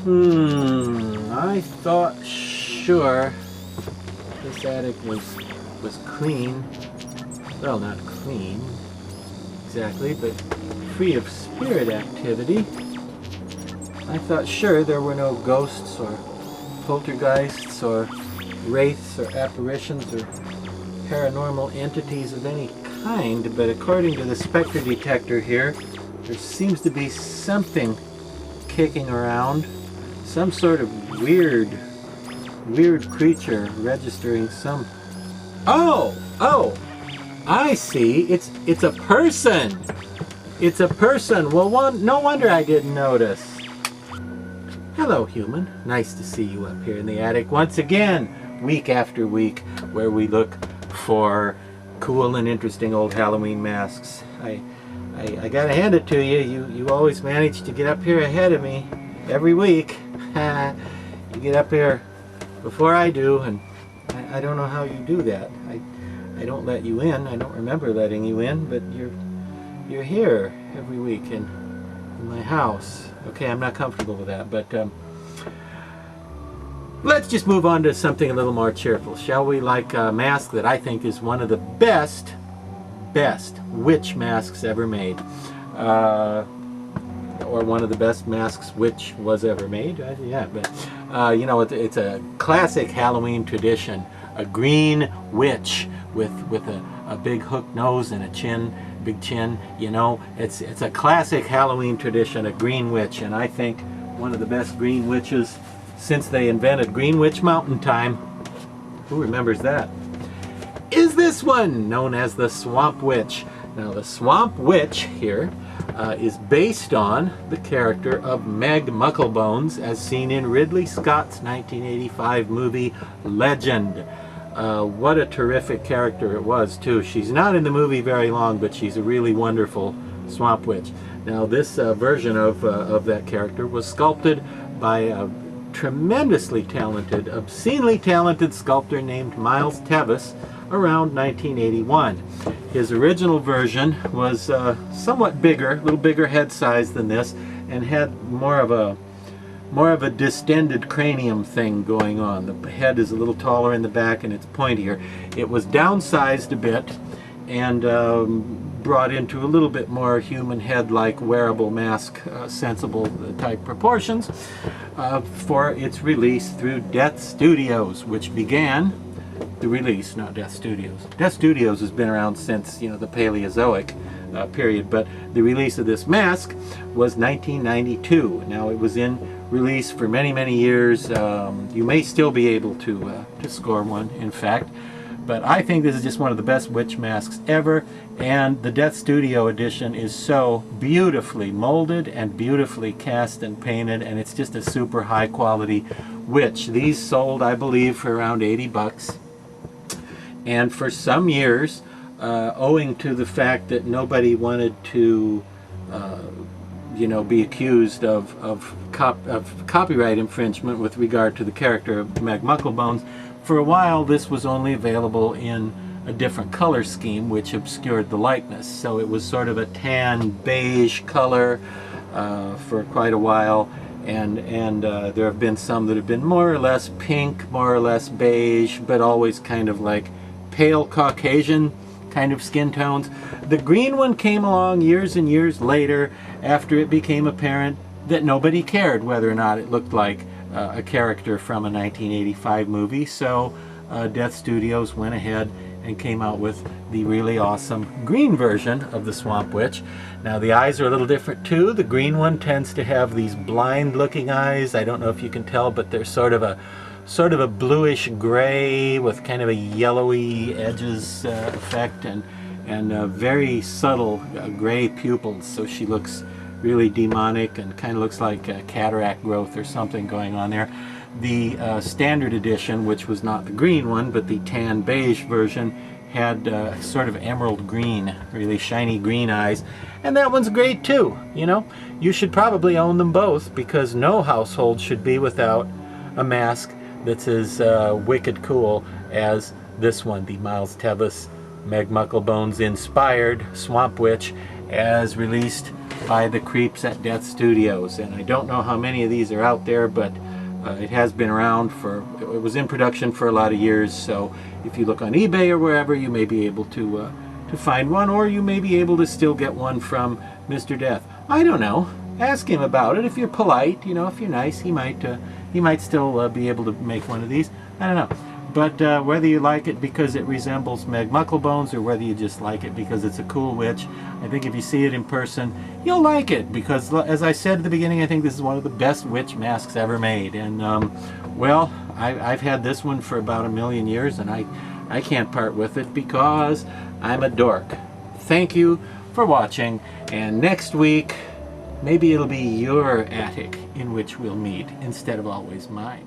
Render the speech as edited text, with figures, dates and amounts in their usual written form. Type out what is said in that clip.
I thought sure this attic was clean. Well, not clean exactly, but free of spirit activity. I thought sure there were no ghosts or poltergeists or wraiths or apparitions or paranormal entities of any kind, but according to the specter detector here, there seems to be something kicking around, some sort of weird creature registering some... Oh, I see. It's a person. It's a person. Well, no wonder I didn't notice. Hello, human. Nice to see you up here in the attic once again, week after week, where we look for cool and interesting old Halloween masks. I gotta hand it to you. You always manage to get up here ahead of me every week. You get up here before I do, and I don't know how you do that. I don't let you in. I don't remember letting you in, but you're here every week in my house. Okay, I'm not comfortable with that, but let's just move on to something a little more cheerful, shall we? Like a mask that I think is one of the best witch masks ever made. Or one of the best masks which was ever made. Yeah, but you know, it's a classic Halloween tradition. A green witch with a big hook nose and a big chin. You know, it's a classic Halloween tradition, a green witch, and I think one of the best green witches since they invented Green Witch Mountain Time. Who remembers that? Is this one, known as the Swamp Witch. Now, the Swamp Witch here is based on the character of Meg Mucklebones, as seen in Ridley Scott's 1985 movie Legend. What a terrific character it was, too. She's not in the movie very long, but she's a really wonderful Swamp Witch. Now, this version of that character was sculpted by a tremendously talented, obscenely talented sculptor named Miles Tevis around 1981. His original version was somewhat bigger, a little bigger head size than this, and had more of a distended cranium thing going on. The head is a little taller in the back and it's pointier. It was downsized a bit and brought into a little bit more human head-like wearable mask, sensible type proportions, for its release through Death Studios, which began the release, not Death Studios. Death Studios has been around since, you know, the Paleozoic period, but the release of this mask was 1992. Now, it was in release for many years. You may still be able to score one, in fact, but I think this is just one of the best witch masks ever, and the Death Studio edition is so beautifully molded and beautifully cast and painted, and it's just a super high quality witch. These sold, I believe, for around 80 bucks. And for some years, owing to the fact that nobody wanted to, you know, be accused of copyright infringement with regard to the character of Meg Mucklebones, for a while this was only available in a different color scheme, which obscured the likeness. So it was sort of a tan beige color for quite a while, and there have been some that have been more or less pink, more or less beige, but always kind of like pale Caucasian kind of skin tones. The green one came along years and years later, after it became apparent that nobody cared whether or not it looked like a character from a 1985 movie. So Death Studios went ahead and came out with the really awesome green version of the Swamp Witch. Now, the eyes are a little different too. The green one tends to have these blind looking eyes. I don't know if you can tell, but they're sort of a bluish gray with kind of a yellowy edges effect, and very subtle gray pupils. So she looks really demonic and kind of looks like cataract growth or something going on there. The standard edition, which was not the green one, but the tan beige version, had sort of emerald green, really shiny green eyes. And that one's great too, you know. You should probably own them both, because no household should be without a mask that's as wicked cool as this one, the Miles Tevis Meg Mucklebones inspired Swamp Witch, as released by the creeps at Death Studios. And I don't know how many of these are out there, but it has been around it was in production for a lot of years. So if you look on eBay or wherever, you may be able to find one, or you may be able to still get one from Mr. Death. I don't know. Ask him about it. If you're polite, you know, if you're nice, he might still be able to make one of these. I don't know. But whether you like it because it resembles Meg Mucklebones, or whether you just like it because it's a cool witch, I think if you see it in person, you'll like it. Because, as I said at the beginning, I think this is one of the best witch masks ever made. And, well, I've had this one for about 1,000,000 years, and I can't part with it because I'm a dork. Thank you for watching, and next week, maybe it'll be your attic in which we'll meet instead of always mine.